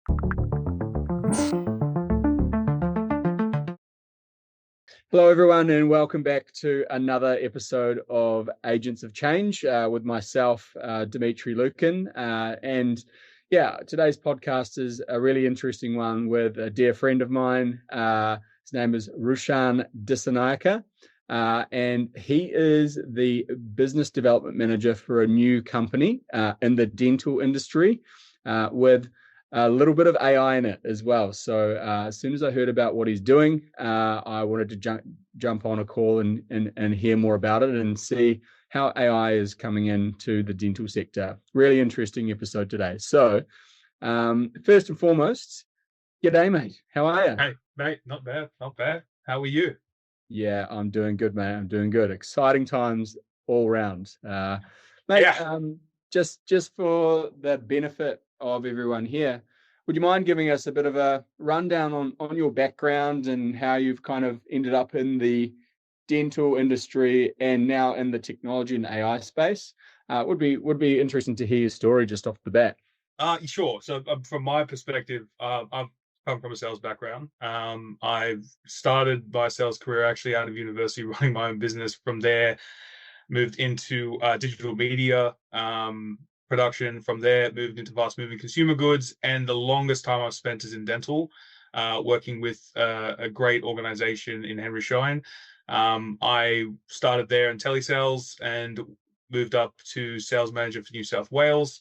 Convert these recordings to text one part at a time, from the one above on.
Hello, everyone, and welcome back to another episode of Agents of Change with myself, Dmitry Loukine. Today's podcast is a really interesting one with a dear friend of mine. His name is Rushan Dissanayake, and he is the business development manager for a new company in the dental industry with a little bit of AI in it as well. So as soon as I heard about what he's doing, I wanted to jump on a call and hear more about it and see how AI is coming into the dental sector. Really interesting episode today. So first and foremost, g'day, mate. How are you? Hey, mate, not bad, not bad. How are you? Yeah, I'm doing good, mate. I'm doing good. Exciting times all round. Mate, Yeah, just for the benefit of everyone here, would you mind giving us a bit of a rundown on your background and how you've kind of ended up in the dental industry and now in the technology and AI space? Would be interesting to hear your story just off the bat. sure. So from my perspective, I've come from a sales background. I've started my sales career actually out of university, running my own business. From there, moved into digital media production. From there, moved into fast-moving consumer goods, and the longest time I've spent is in dental, working with a great organization in Henry Schein. I started there in telesales and moved up to sales manager for New South Wales.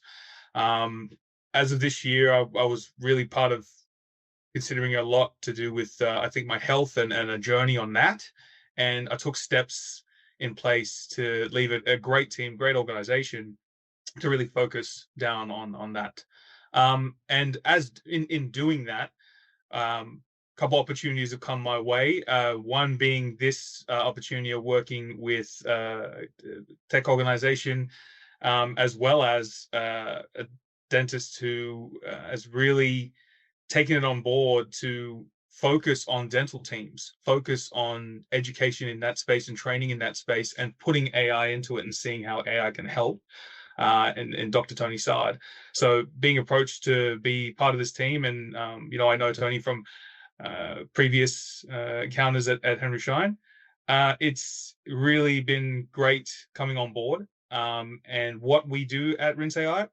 Um, as of this year, I was really part of considering a lot to do with, I think, my health and a journey on that. And I took steps in place to leave a great team, great organization to really focus down on that. And as in doing that, couple opportunities have come my way. One being this opportunity of working with a tech organization, as well as a dentist who has really taken it on board to focus on dental teams, focus on education in that space and training in that space, and putting AI into it and seeing how AI can help. And Dr. Tony Sard. So being approached to be part of this team, and I know Tony from previous encounters at Henry Schein. It's really been great coming on board. And what we do at Rinse AI,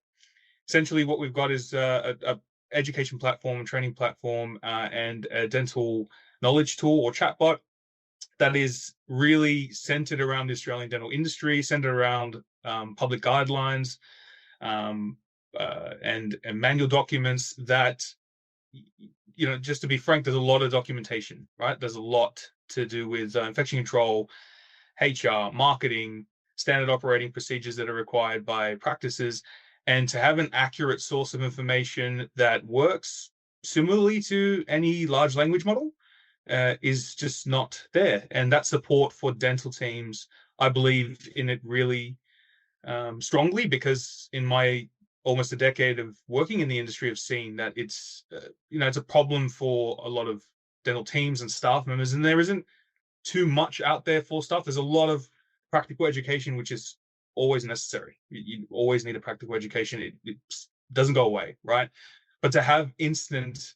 essentially what we've got is a education platform, training platform, and a dental knowledge tool or chatbot that is really centered around the Australian dental industry, centered around public guidelines and manual documents that, just to be frank, there's a lot of documentation, right? There's a lot to do with infection control, HR, marketing, standard operating procedures that are required by practices. And to have an accurate source of information that works similarly to any large language model is just not there. And that support for dental teams, I believe in it really strongly, because in my almost a decade of working in the industry, I've seen that it's a problem for a lot of dental teams and staff members, and there isn't too much out there for stuff. There's a lot of practical education, which is always necessary. You always need a practical education. It doesn't go away, right? But to have instant,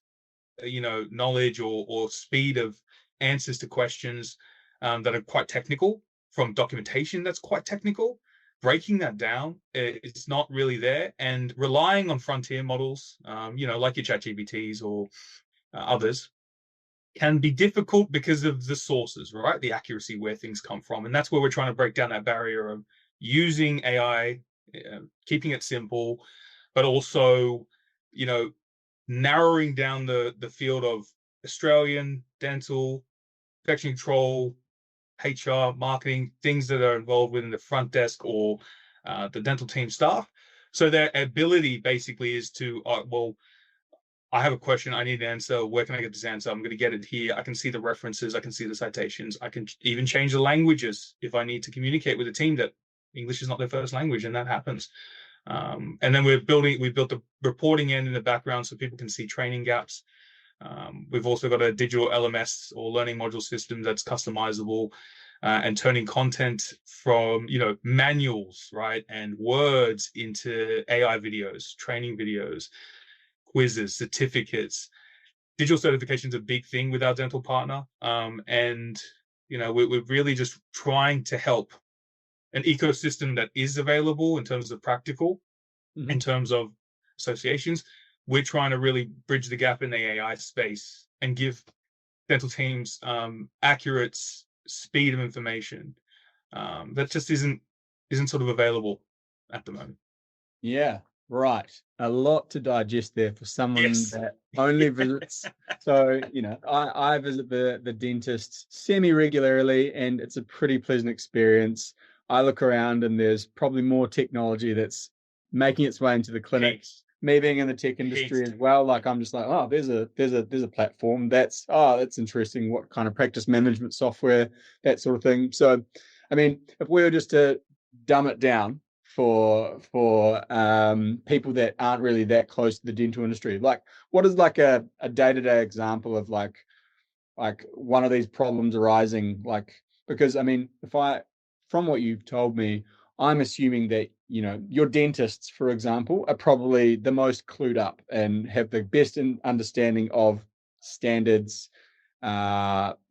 knowledge or speed of answers to questions that are quite technical, from documentation that's quite technical, breaking that down is not really there, and relying on frontier models, like your ChatGPTs or others, can be difficult because of the sources, right? The accuracy where things come from. And that's where we're trying to break down that barrier of using AI, keeping it simple, but also, narrowing down the field of Australian dental, infection control, HR, marketing, things that are involved within the front desk or the dental team staff. So their ability basically is to, I have a question, I need an answer. Where can I get this answer? I'm going to get it here. I can see the references. I can see the citations. I can even change the languages if I need to communicate with a team that English is not their first language, and that happens. And then we built the reporting end in the background so people can see training gaps. We've also got a digital LMS or learning module system that's customizable, and turning content from, manuals, right, and words into AI videos, training videos, quizzes, certificates. Digital certification is a big thing with our dental partner. And, we're really just trying to help an ecosystem that is available in terms of practical, in terms of associations. We're trying to really bridge the gap in the AI space and give dental teams accurate speed of information that just isn't sort of available at the moment. Yeah, right. A lot to digest there for someone Yes. that only visits. So, I visit the dentist semi-regularly, and it's a pretty pleasant experience. I look around and there's probably more technology that's making its way into the clinics. Me being in the tech industry as well, like I'm just like, oh, there's a platform that's interesting. What kind of practice management software, that sort of thing. So, I mean, if we were just to dumb it down for people that aren't really that close to the dental industry, like what is like a day-to-day example of like one of these problems arising? Like, because I mean, from what you've told me, I'm assuming that your dentists, for example, are probably the most clued up and have the best understanding of standards,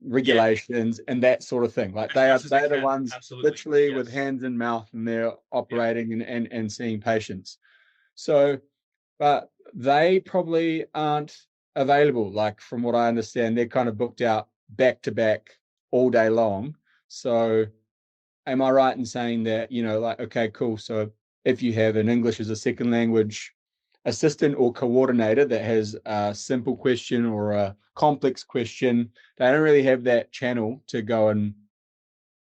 regulations, and that sort of thing. Like they're the ones literally with hands in mouth, and they're operating and seeing patients. So, but they probably aren't available. Like from what I understand, they're kind of booked out back to back all day long. So am I right in saying that, like, okay, cool. So if you have an English as a second language assistant or coordinator that has a simple question or a complex question, they don't really have that channel to go and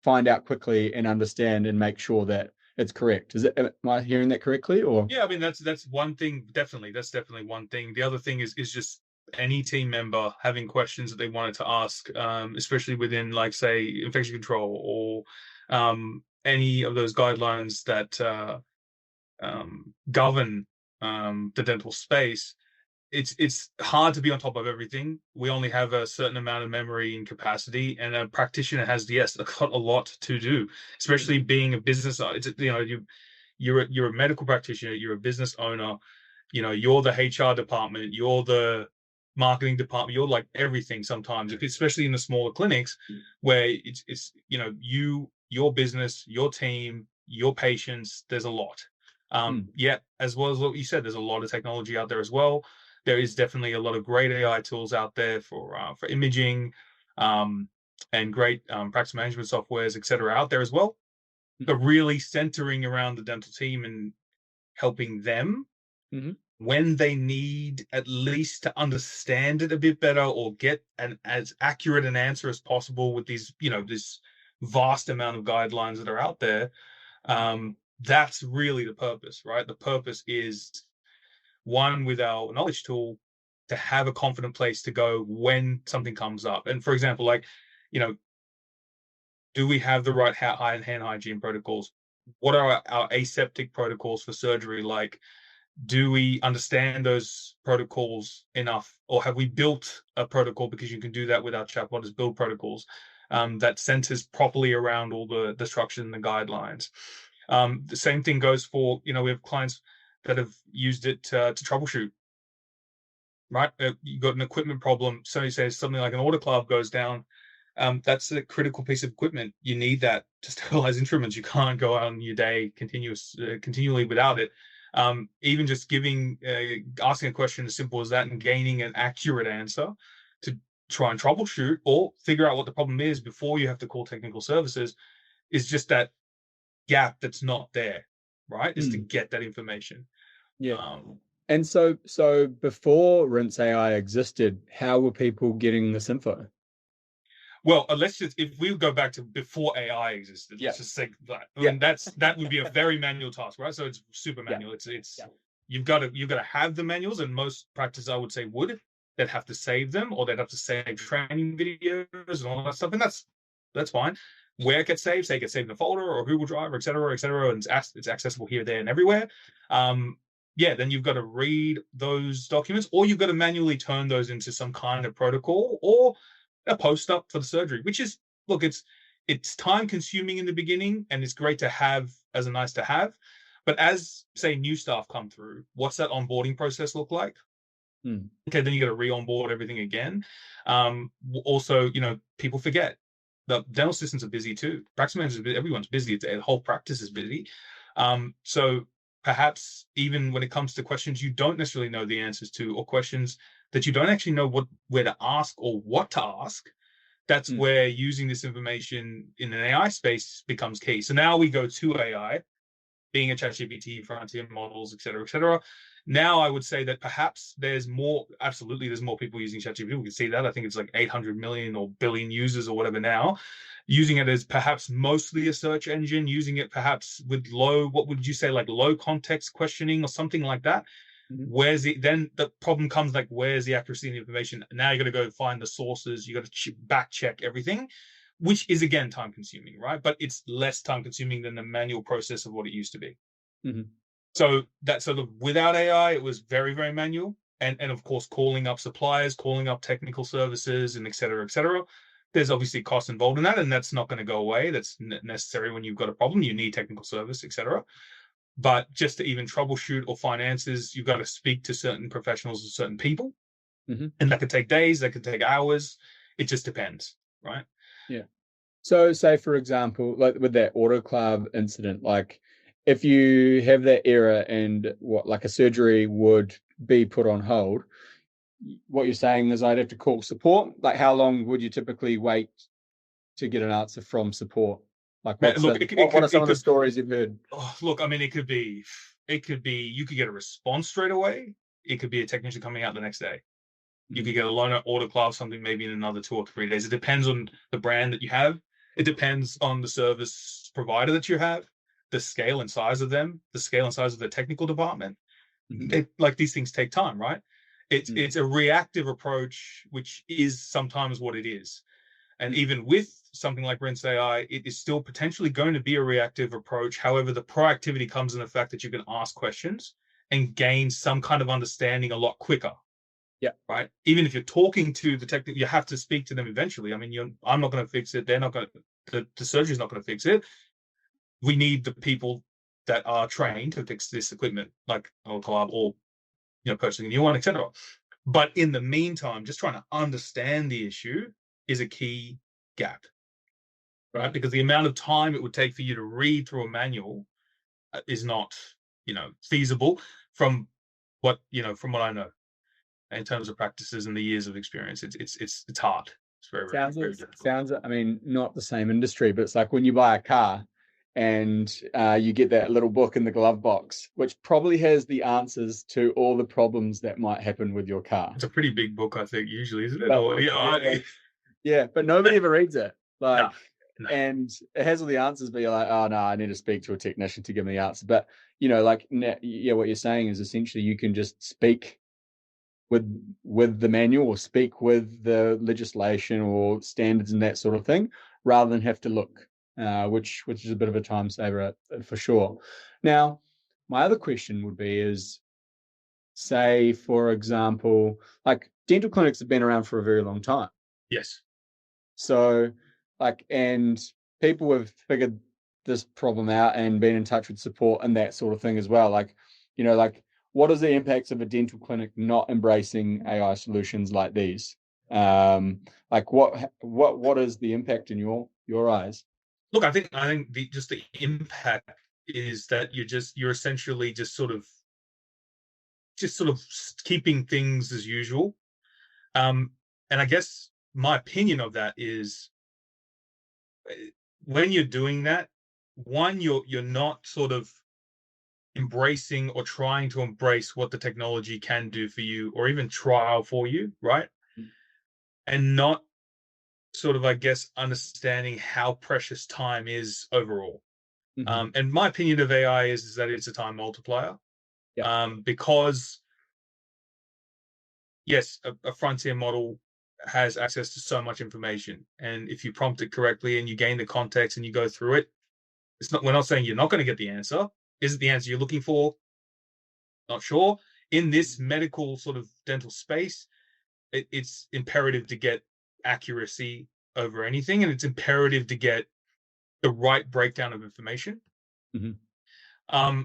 find out quickly and understand and make sure that it's correct. Am I hearing that correctly? Or yeah, I mean that's one thing. Definitely, that's definitely one thing. The other thing is just any team member having questions that they wanted to ask, especially within, like, say, infection control or any of those guidelines that govern the dental space. It's hard to be on top of everything. We only have a certain amount of memory and capacity, and a practitioner has got a lot to do, especially being a business. It's you're a medical practitioner, you're a business owner, you're the HR department, you're the marketing department, you're like everything sometimes, especially in the smaller clinics where it's your business, your team, your patients. There's a lot. Yeah, as well as what you said, there's a lot of technology out there as well. There is definitely a lot of great AI tools out there for imaging, and great practice management softwares, etc., out there as well. But really centering around the dental team and helping them when they need at least to understand it a bit better or get an as accurate an answer as possible with these, this vast amount of guidelines that are out there. That's really the purpose, right? The purpose is, one, with our knowledge tool, to have a confident place to go when something comes up. And for example, like, do we have the right hand hygiene protocols? What are our aseptic protocols for surgery like? Do we understand those protocols enough, or have we built a protocol? Because you can do that with our chatbot, is build protocols that centers properly around all the structure and the guidelines. The same thing goes for, we have clients that have used it to troubleshoot, right? You got an equipment problem. Somebody says something like an autoclave goes down. That's a critical piece of equipment. You need that to sterilize instruments. You can't go on your day continually without it. Even just asking a question as simple as that and gaining an accurate answer to try and troubleshoot or figure out what the problem is before you have to call technical services is just that gap that's not there, right? Is to get that information. Yeah. And so before Rinse AI existed, how were people getting this info? Well, if we go back to before AI existed, let's just say that. I mean, that would be a very manual task, right? So it's super manual. It's you've got to have the manuals, and most practices, I would say, they'd have to save them, or they'd have to save training videos and all that stuff, and that's fine. Where it gets saved, say it gets saved in a folder or Google Drive, et cetera, and it's accessible here, there, and everywhere. Then you've got to read those documents, or you've got to manually turn those into some kind of protocol or a post up for the surgery, which is, look, it's time consuming in the beginning, and it's great to have as a nice to have. But as, say, new staff come through, what's that onboarding process look like? Mm. Okay, then you got to re-onboard everything again. Also, people forget the dental assistants are busy too. Practice managers, everyone's busy. The whole practice is busy. So perhaps even when it comes to questions you don't necessarily know the answers to, or questions that you don't actually know where to ask or what to ask, that's Mm. where using this information in an AI space becomes key. So now we go to AI, being a ChatGPT, frontier models, et cetera, et cetera. Now I would say that perhaps there's more people using ChatGPT. We can see that. I think it's like 800 million or billion users or whatever now, using it as perhaps mostly a search engine, using it perhaps with what would you say, like low context questioning or something like that. Mm-hmm. Then the problem comes, like, where's the accuracy in the information? Now you got to go find the sources. You got to back check everything, which is again time consuming, right? But it's less time consuming than the manual process of what it used to be. Mm-hmm. So that sort of, without AI, it was very, very manual. And of course, calling up suppliers, calling up technical services, and et cetera, et cetera. There's obviously cost involved in that, and that's not going to go away. That's necessary when you've got a problem. You need technical service, et cetera. But just to even troubleshoot or finances, you've got to speak to certain professionals or certain people. Mm-hmm. And that could take days, that could take hours. It just depends, right? Yeah. So, say for example, like with that auto club incident, like if you have that error and like a surgery would be put on hold, what you're saying is I'd have to call support. Like, how long would you typically wait to get an answer from support? Like, Look, what are some of the stories you've heard? look, I mean, it could be, you could get a response straight away. It could be a technician coming out the next day. You could get a loaner autoclave, something maybe in another 2 or 3 days. It depends on the brand that you have. It depends on the service provider that you have, the scale and size of them, the scale and size of the technical department. Mm-hmm. Like, these things take time, right? It's Mm-hmm. it's a reactive approach, which is sometimes what it is. And even with something like Rinse AI, it is still potentially going to be a reactive approach. However, the proactivity comes in the fact that you can ask questions and gain some kind of understanding a lot quicker. Yeah. Right. Even if you're talking to the technical, you have to speak to them eventually. I mean, I'm not going to fix it. They're not going to, the surgery's not going to fix it. We need the people that are trained to fix this equipment, like collab or, purchasing a new one, etc. But in the meantime, just trying to understand the issue is a key gap, right? Because the amount of time it would take for you to read through a manual is not, feasible from from what I know in terms of practices and the years of experience. It's hard. It's very, very, very difficult. Sounds, I mean, not the same industry, but it's like when you buy a car and you get that little book in the glove box, which probably has the answers to all the problems that might happen with your car. It's a pretty big book, I think, usually, isn't it? But, yeah, but nobody ever reads it. Like, no. And it has all the answers, but you're like, oh no, I need to speak to a technician to give me the answer. But what you're saying is essentially you can just speak with the manual or speak with the legislation or standards and that sort of thing, rather than have to look, which is a bit of a time saver for sure. Now, my other question would be is, say, for example, like dental clinics have been around for a very long time. Yes. So, and people have figured this problem out and been in touch with support and that sort of thing as well. What is the impacts of a dental clinic not embracing AI solutions like these? What is the impact in your eyes? Look, I think just the impact is that you're essentially just sort of keeping things as usual. And I guess my opinion of that is, when you're doing that, one, you're not sort of embracing or trying to embrace what the technology can do for you, or even trial for you, right? And not sort of, I guess, understanding how precious time is overall. Mm-hmm. And my opinion of AI is that it's a time multiplier. Yeah. Because yes, a frontier model has access to so much information, and if you prompt it correctly and you gain the context and you go through it, we're not saying you're not going to get the answer. Is it the answer you're looking for? Not sure. In this medical sort of dental space, it's imperative to get accuracy over anything, and it's imperative to get the right breakdown of information. Mm-hmm.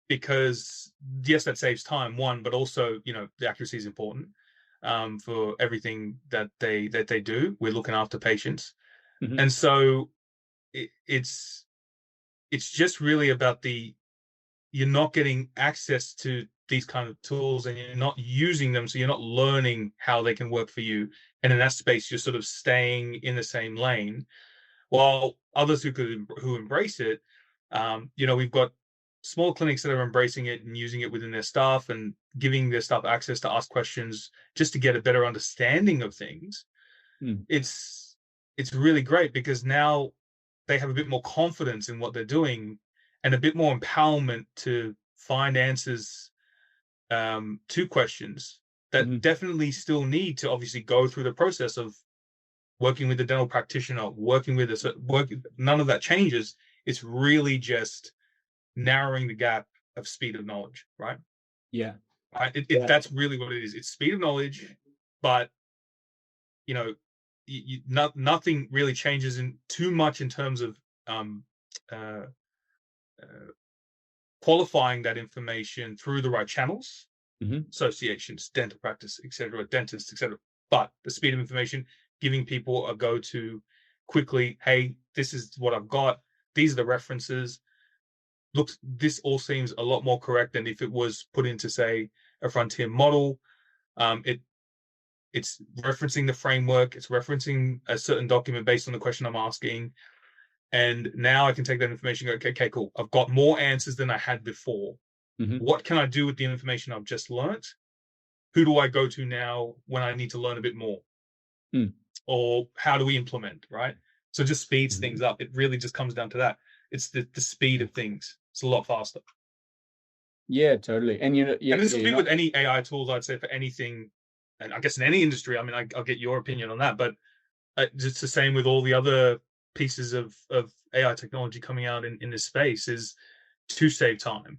because yes, that saves time, one, but also, the accuracy is important for everything that they do. We're looking after patients, Hmm. and so it's just really about you're not getting access to these kind of tools, and you're not using them, so you're not learning how they can work for you. And in that space, you're sort of staying in the same lane. While others who embrace it, we've got small clinics that are embracing it and using it within their staff and giving their staff access to ask questions just to get a better understanding of things. Mm. It's really great because now they have a bit more confidence in what they're doing and a bit more empowerment to find answers to questions that Hmm. definitely still need to obviously go through the process of working with the dental practitioner, working with us, none of that changes. It's really just narrowing the gap of speed of knowledge, right? Yeah. It, Yeah. that's really what it is. It's speed of knowledge, but you know, nothing really changes in too much in terms of um, uh, uh, qualifying that information through the right channels, Hmm. associations, dental practice, etc., dentists, etc. But the speed of information, giving people a go-to quickly. Hey, this is what I've got. These are the references. Looks, this all seems a lot more correct than if it was put into, say, a frontier model. It's referencing the framework. It's referencing a certain document based on the question I'm asking. And now I can take that information and go, okay, cool. I've got more answers than I had before. Hmm. What can I do with the information I've just learnt? Who do I go to now when I need to learn a bit more? Mm. Or how do we implement, right? So it just speeds Mhm. things up. It really just comes down to that. It's the speed of things. It's a lot faster. Yeah, totally. And And this yeah, will you're be with not. any AI tools, I'd say, for anything, and I guess in any industry. I mean, I'll get your opinion on that, but it's the same with all the other pieces of AI technology coming out in this space is to save time.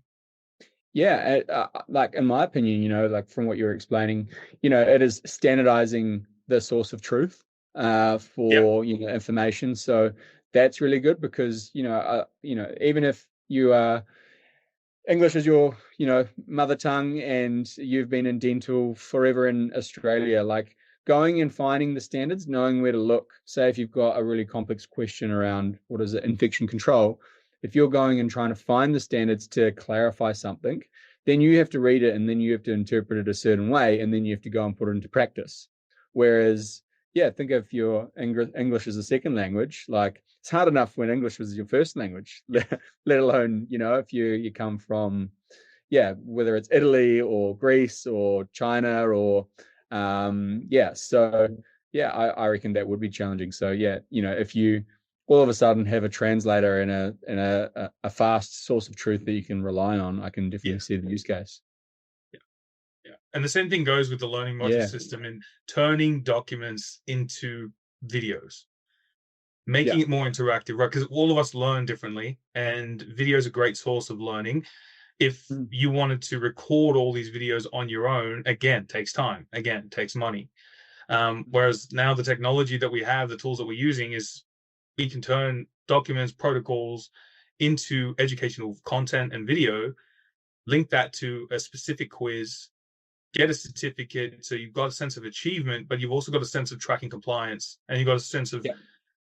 Yeah, like in my opinion, like from what you're explaining, it is standardizing the source of truth Yep. for information. So that's really good because even if you are English is your, mother tongue and you've been in dental forever in Australia, like going and finding the standards, knowing where to look. Say if you've got a really complex question around what is it, infection control, if you're going and trying to find the standards to clarify something, then you have to read it and then you have to interpret it a certain way and then you have to go and put it into practice. Whereas, yeah, think of your English as a second language, like it's hard enough when English was your first language, let alone if you come from, yeah, whether it's Italy or Greece or China or yeah, so yeah, I reckon that would be challenging. So yeah, if you all of a sudden have a translator and a fast source of truth that you can rely on, I can Yeah. definitely see the use case. Yeah. Yeah. And the same thing goes with the learning module Yeah. system in turning documents into videos, Yeah. making it more interactive, right? Because all of us learn differently, and video is a great source of learning. If Mm. you wanted to record all these videos on your own, again, takes time, again, takes money. Whereas now the technology that we have, the tools that we're using, is we can turn documents, protocols into educational content and video, link that to a specific quiz, get a certificate. So you've got a sense of achievement, but you've also got a sense of tracking compliance, and you've got a sense of, Yeah.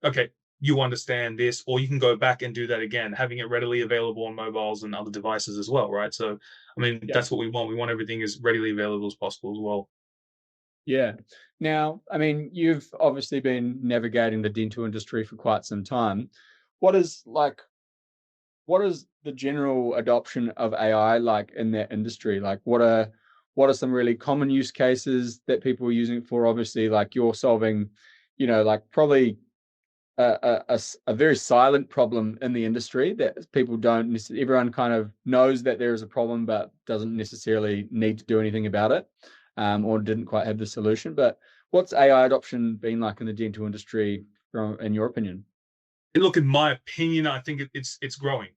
okay, you understand this, or you can go back and do that again, having it readily available on mobiles and other devices as well, right? So, I mean, Yeah. that's what we want. We want everything as readily available as possible as well. Yeah. Now, I mean, you've obviously been navigating the dental industry for quite some time. What is like, what is the general adoption of AI like in that industry? Like, what are some really common use cases that people are using it for? Obviously, like you're solving, like probably a very silent problem in the industry that people don't necessarily, everyone kind of knows that there is a problem, but doesn't necessarily need to do anything about it, or didn't quite have the solution. But what's AI adoption been like in the dental industry, in your opinion? Look, in my opinion, I think it's growing.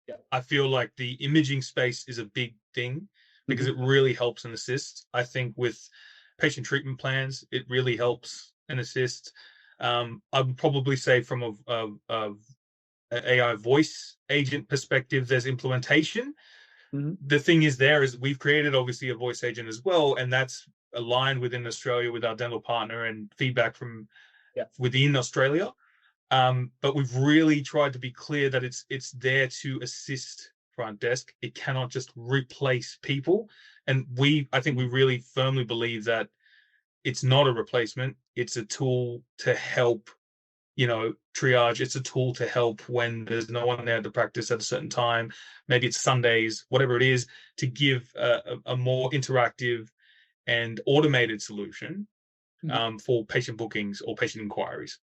Yeah. I feel like the imaging space is a big thing because Hmm. it really helps and assists. I think with patient treatment plans, it really helps and assists. I would probably say from a AI voice agent perspective, there's implementation, Mm-hmm. The thing is we've created obviously a voice agent as well, and that's aligned within Australia with our dental partner and feedback from within Australia. But we've really tried to be clear that it's there to assist front desk. It cannot just replace people. And I think we really firmly believe that it's not a replacement. It's a tool to help, triage. It's a tool to help when there's no one there to practice at a certain time. Maybe it's Sundays, whatever it is, to give a more interactive and automated solution for patient bookings or patient inquiries.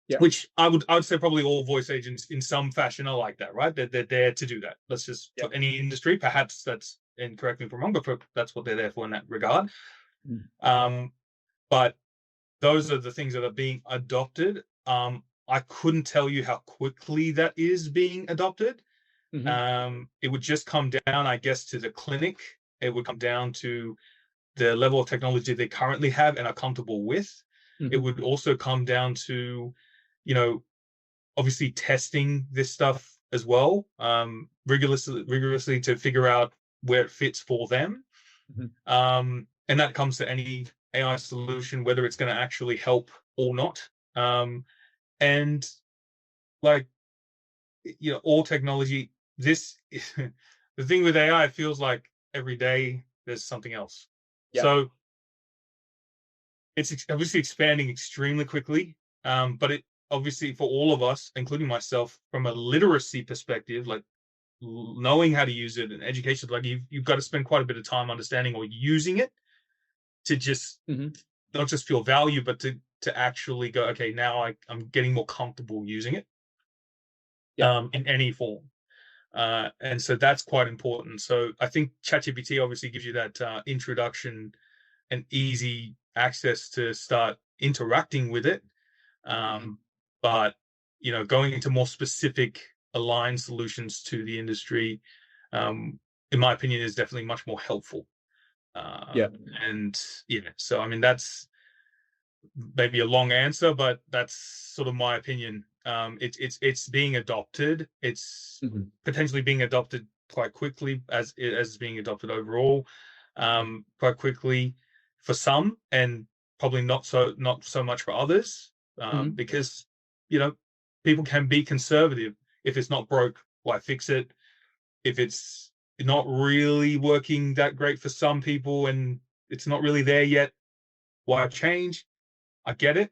Yeah. Which I would say probably all voice agents in some fashion are like that, right? They're there to do that. Let's just for any industry, perhaps that's, and correct me if I'm wrong, but that's what they're there for in that regard. But those are the things that are being adopted. I couldn't tell you how quickly that is being adopted. It would just come down, I guess, to the clinic. It would come down to the level of technology they currently have and are comfortable with. It would also come down to, obviously testing this stuff as well, rigorously to figure out where it fits for them. And that comes to any AI solution, whether it's going to actually help or not. And all technology, the thing with AI, it feels like every day there's something else. So it's obviously expanding extremely quickly. But it obviously, for all of us, including myself, from a literacy perspective, like knowing how to use it and education, like you've got to spend quite a bit of time understanding or using it to just not just feel value, but to actually go, okay, now I'm getting more comfortable using it in any form. And so that's quite important. So I think ChatGPT obviously gives you that introduction and easy access to start interacting with it. But going into more specific aligned solutions to the industry, in my opinion, is definitely much more helpful. And so I mean, that's maybe a long answer, but that's sort of my opinion. It's being adopted. It's potentially being adopted quite quickly, as it's being adopted overall, quite quickly for some, and probably not so much for others, because people can be conservative. If it's not broke, why fix it? If it's not really working that great for some people and it's not really there yet, why change? I get it.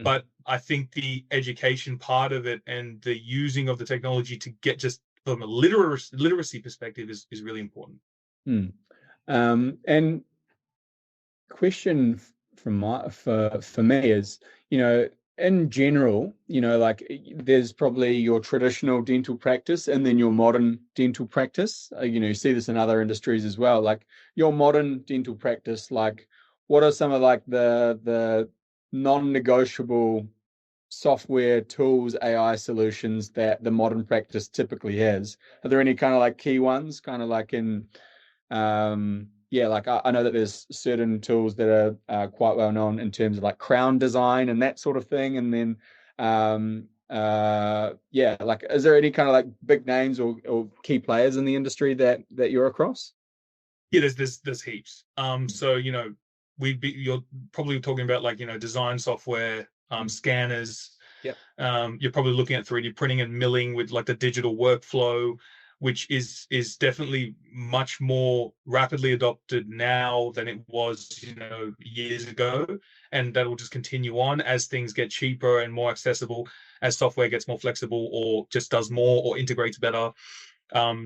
But I think the education part of it and the using of the technology to get just from a literacy perspective is really important. And question for me is, in general, like there's probably your traditional dental practice and then your modern dental practice. You see this in other industries as well. Like your modern dental practice, like what are some of like the non-negotiable software tools, AI solutions that the modern practice typically has? Are there any kind of like key ones, kind of like in like I know that there's certain tools that are quite well known in terms of like crown design and that sort of thing. And then like is there any kind of like big names or key players in the industry that you're across? Yeah, there's heaps. So you're probably talking about like design software, scanners. You're probably looking at 3D printing and milling with like the digital workflow, which is definitely much more rapidly adopted now than it was years ago, and that will just continue on as things get cheaper and more accessible, as software gets more flexible or just does more or integrates better.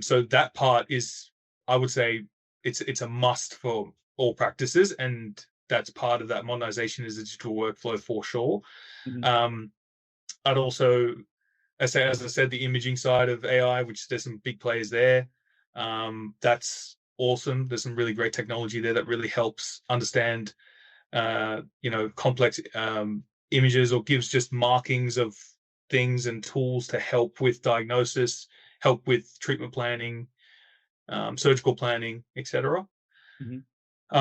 So that part is, I would say, it's a must for all practices, and that's part of that modernization is the digital workflow for sure. I'd also, as I said, the imaging side of AI, which there's some big players there. That's awesome. There's some really great technology there that really helps understand, complex images, or gives just markings of things and tools to help with diagnosis, help with treatment planning, surgical planning, etc.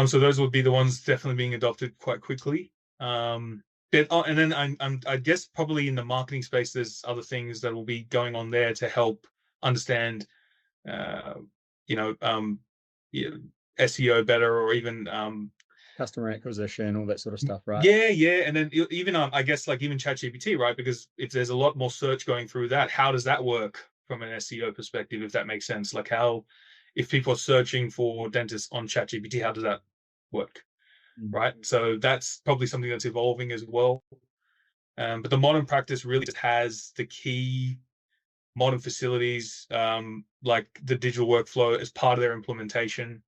So those would be the ones definitely being adopted quite quickly. And then I guess probably in the marketing space, there's other things that will be going on there to help understand you know, yeah, SEO better, or even Customer acquisition, all that sort of stuff, right? yeah, and then even I guess like even ChatGPT, right? Because if there's a lot more search going through that, how does that work from an SEO perspective, if that makes sense? Like how, if people are searching for dentists on ChatGPT, how does that work, Mm. right? So that's probably something that's evolving as well. But the modern practice really just has the key modern facilities, like the digital workflow as part of their implementation.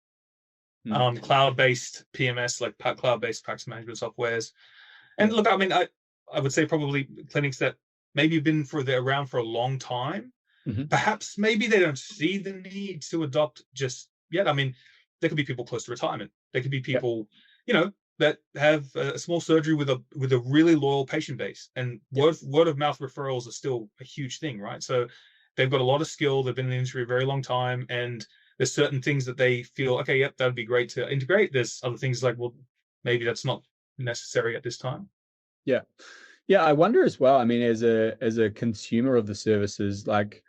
Mm. Cloud-based PMS, like cloud-based practice management softwares. And Yeah. look, I mean, I would say probably clinics that maybe have been around for a long time, Mm-hmm. perhaps maybe they don't see the need to adopt just yet. I mean, there could be people close to retirement. There could be Yeah. people, that have a small surgery with a really loyal patient base, and Yeah. word of mouth referrals are still a huge thing, right? So they've got a lot of skill. They've been in the industry a very long time, and there's certain things that they feel, okay, yep, that'd be great to integrate. There's other things like, well, maybe that's not necessary at this time. Yeah. Yeah. I wonder as well. I mean, as a consumer of the services, like,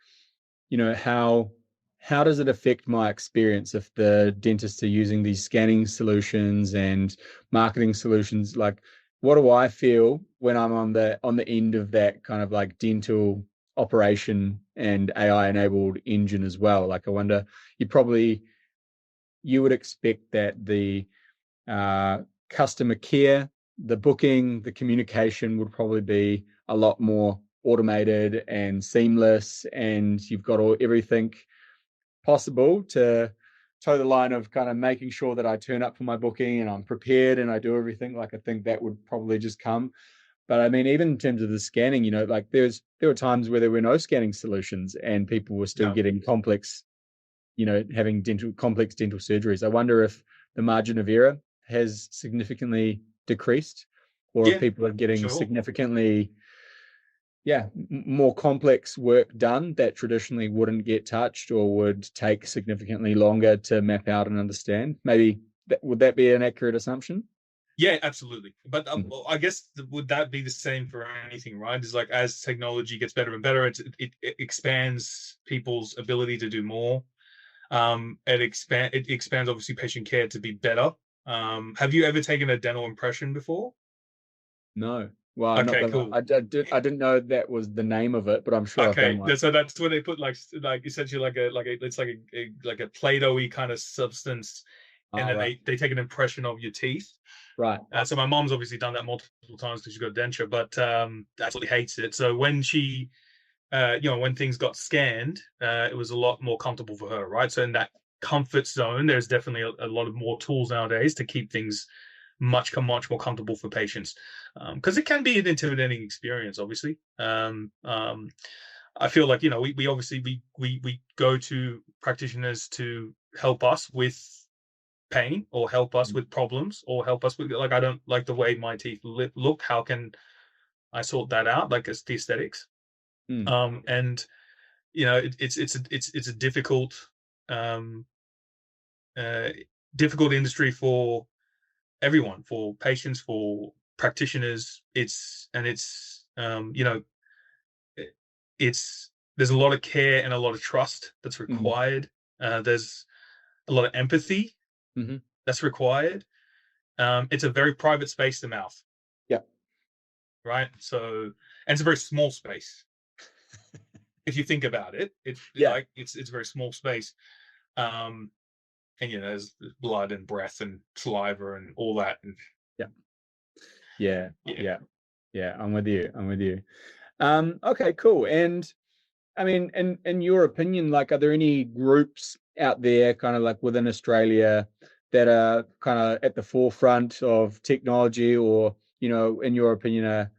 how does it affect my experience if the dentists are using these scanning solutions and marketing solutions? Like, what do I feel when I'm on the end of that kind of like dental operation and AI enabled engine as well? Like, I wonder, you would expect that the customer care, the booking, the communication would probably be a lot more automated and seamless, and you've got everything possible to toe the line of kind of making sure that I turn up for my booking and I'm prepared and I do everything. Like, I think that would probably just come. But I mean, even in terms of the scanning, like there were times where there were no scanning solutions and people were still No. getting having complex dental surgeries. I wonder if the margin of error has significantly decreased, or if Yeah, people are getting sure. significantly, more complex work done that traditionally wouldn't get touched or would take significantly longer to map out and understand. Maybe would that be an accurate assumption? Yeah, absolutely. But Mhm. I guess would that be the same for anything, right? It's like as technology gets better and better, it expands people's ability to do more. It expands obviously patient care to be better. Have you ever taken a dental impression before? No. Well, not Okay, that cool. I didn't know that was the name of it, but I'm sure I've done Okay, one. so that's where they put like essentially it's like a Play-Doh-y kind of substance, and Ah, then right. they take an impression of your teeth. Right. So my mom's obviously done that multiple times because she's got denture, but absolutely hates it. So when she, when things got scanned, it was a lot more comfortable for her, right? So in that comfort zone, there's definitely a lot of more tools nowadays to keep things much more comfortable for patients, because it can be an intimidating experience, obviously. I feel like we obviously we go to practitioners to help us with pain or help us with problems or help us with, like, I don't like the way my teeth look, how can I sort that out, like it's the aesthetics. Mm. And it's a um uh difficult industry for everyone, for patients, for practitioners. It, it's there's a lot of care and a lot of trust that's Mm. required. There's a lot of empathy Mm-hmm. that's required. It's a very private space, the mouth, Yeah. right? So, and it's a very small space. If you think about it, Yeah. it's a very small space. Um, and there's blood and breath and saliva and all that. And Yeah. Yeah. yeah, Yeah. Yeah. I'm with you. I'm with you. Okay, cool. And I mean, in your opinion, like, are there any groups out there kind of like within Australia that are kind of at the forefront of technology, or, in your opinion, are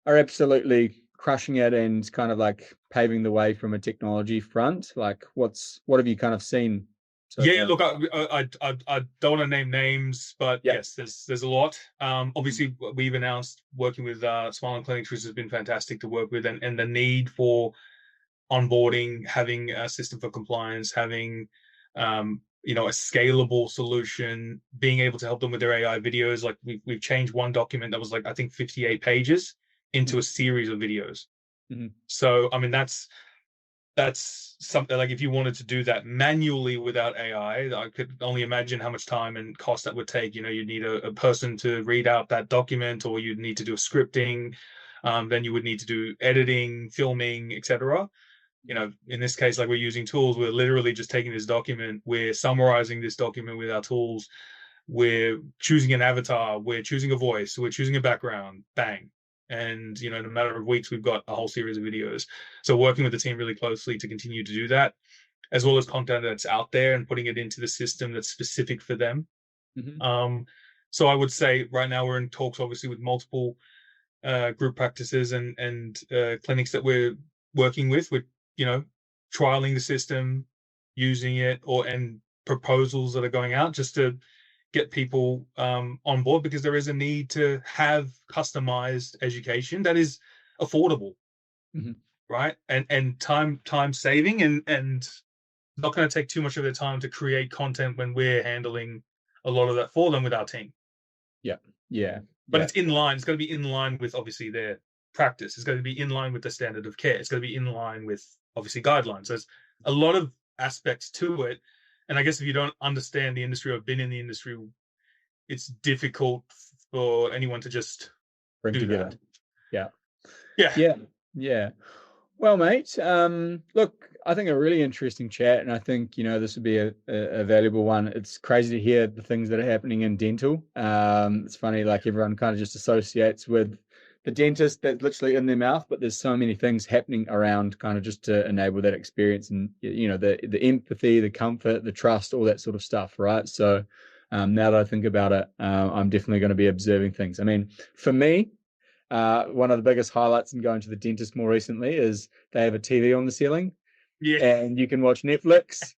absolutely crushing it and kind of like paving the way from a technology front? Like, what have you kind of seen so yeah. far? Look, I don't want to name names, but Yeah. yes, there's a lot. Obviously, we've announced working with Smiling Clinics, which has been fantastic to work with, and the need for onboarding, having a system for compliance, having a scalable solution, being able to help them with their AI videos. Like we've changed one document that was like, I think, 58 pages into a series of videos. Mm-hmm. So I mean that's something like if you wanted to do that manually without I could only imagine how much time and cost that would take. You'd need a person to read out that document, or you'd need to do a scripting. Then you would need to do editing, filming, etc. In this case, like we're using tools, we're literally just taking this document, we're summarizing this document with our tools, we're choosing an avatar, we're choosing a voice, we're choosing a background, bang. And, in a matter of weeks, we've got a whole series of videos. So working with the team really closely to continue to do that, as well as content that's out there and putting it into the system that's specific for them. So I would say right now we're in talks, obviously, with multiple group practices and clinics that we're working with. We're, trialing the system, using it, and proposals that are going out just to get people on board, because there is a need to have customized education that is affordable, right? And time saving, and not going to take too much of their time to create content when we're handling a lot of that for them with our team. Yeah. But it's in line. It's going to be in line with obviously their practice. It's going to be in line with the standard of care. It's going to be in line with obviously guidelines. There's a lot of aspects to it. And I guess if you don't understand the industry or been in the industry, it's difficult for anyone to just bring do together. that. Yeah. Well, mate, look, I think a really interesting chat, and I think, this would be a valuable one. It's crazy to hear the things that are happening in dental. It's funny, like everyone kind of just associates with the dentist that's literally in their mouth, but there's so many things happening around kind of just to enable that experience, and, the empathy, the comfort, the trust, all that sort of stuff, right? So now that I think about it, I'm definitely going to be observing things. I mean, for me, one of the biggest highlights in going to the dentist more recently is they have a TV on the ceiling, and you can watch Netflix,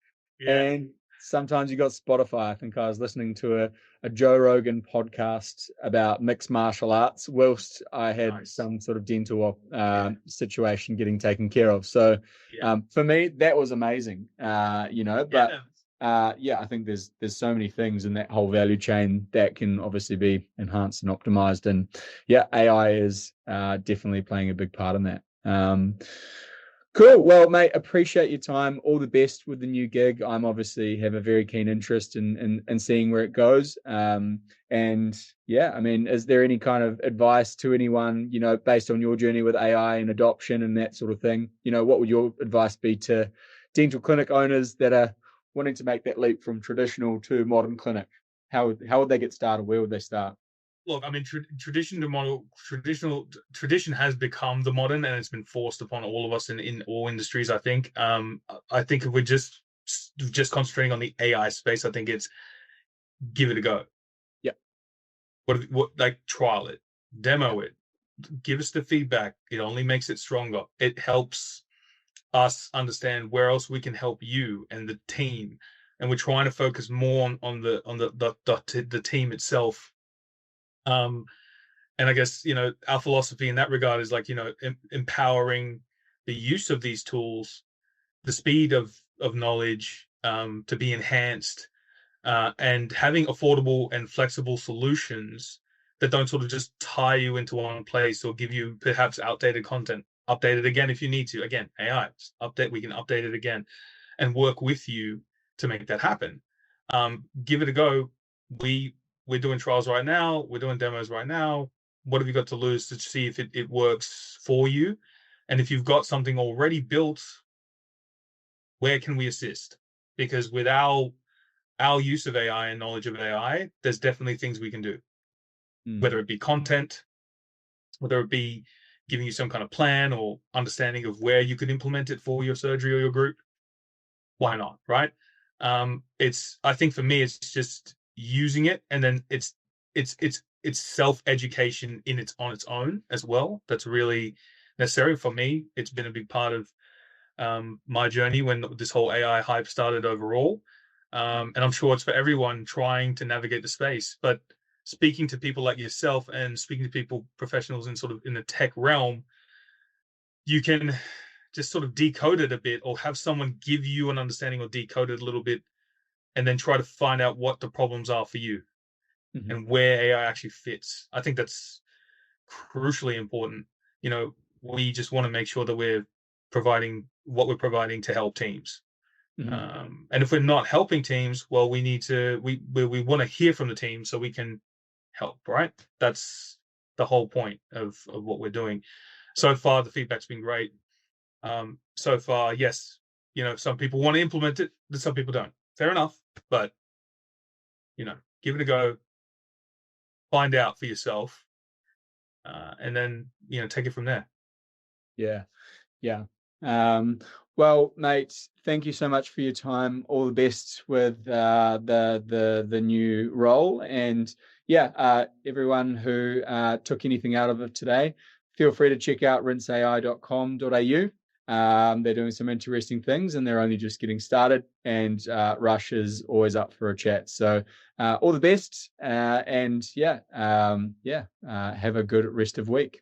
and sometimes you got Spotify. I think I was listening to a Joe Rogan podcast about mixed martial arts whilst I had some sort of dental situation getting taken care of. So for me, that was amazing, but I think there's so many things in that whole value chain that can obviously be enhanced and optimized, and AI is definitely playing a big part in that. Cool. Well, mate, appreciate your time. All the best with the new gig. I'm obviously have a very keen interest in seeing where it goes. And I mean, is there any kind of advice to anyone, based on your journey with AI and adoption and that sort of thing? What would your advice be to dental clinic owners that are wanting to make that leap from traditional to modern clinic? How would they get started? Where would they start? Look, I mean, tradition has become the modern, and it's been forced upon all of us in all industries. I think. I think if we're just concentrating on the AI space, I think it's give it a go. Yeah. What like trial it, demo it, give us the feedback. It only makes it stronger. It helps us understand where else we can help you and the team, and we're trying to focus more on the team itself. And I guess, our philosophy in that regard is like, empowering the use of these tools, the speed of knowledge to be enhanced, and having affordable and flexible solutions that don't sort of just tie you into one place or give you perhaps outdated content. Update it again if you need to. Again, AI, we can update it again and work with you to make that happen. Give it a go. We're doing trials right now. We're doing demos right now. What have you got to lose to see if it works for you? And if you've got something already built, where can we assist? Because with our use of AI and knowledge of AI, there's definitely things we can do. Whether it be content, whether it be giving you some kind of plan or understanding of where you could implement it for your surgery or your group. Why not, right? I think for me, it's just using it, and then it's self-education on its own as well. That's really necessary for me. It's been a big part of my journey when this whole AI hype started overall, and I'm sure it's for everyone trying to navigate the space. But speaking to people like yourself and speaking to people, professionals in the tech realm, you can just sort of decode it a bit, or have someone give you an understanding or decode it a little bit, and then try to find out what the problems are for you and where AI actually fits. I think that's crucially important. We just want to make sure that we're providing what we're providing to help teams. Mm-hmm. And if we're not helping teams, well, we need to we want to hear from the team so we can help, right? That's the whole point of what we're doing. So far, the feedback's been great. So far, yes, some people want to implement it, but some people don't. Fair enough, but give it a go, find out for yourself, and then take it from there. Yeah. Yeah. Well, mate, thank you so much for your time. All the best with the new role, and everyone who took anything out of it today, feel free to check out rinseai.com.au. They're doing some interesting things, and they're only just getting started. And Rush is always up for a chat. So all the best, and have a good rest of week.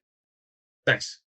Thanks.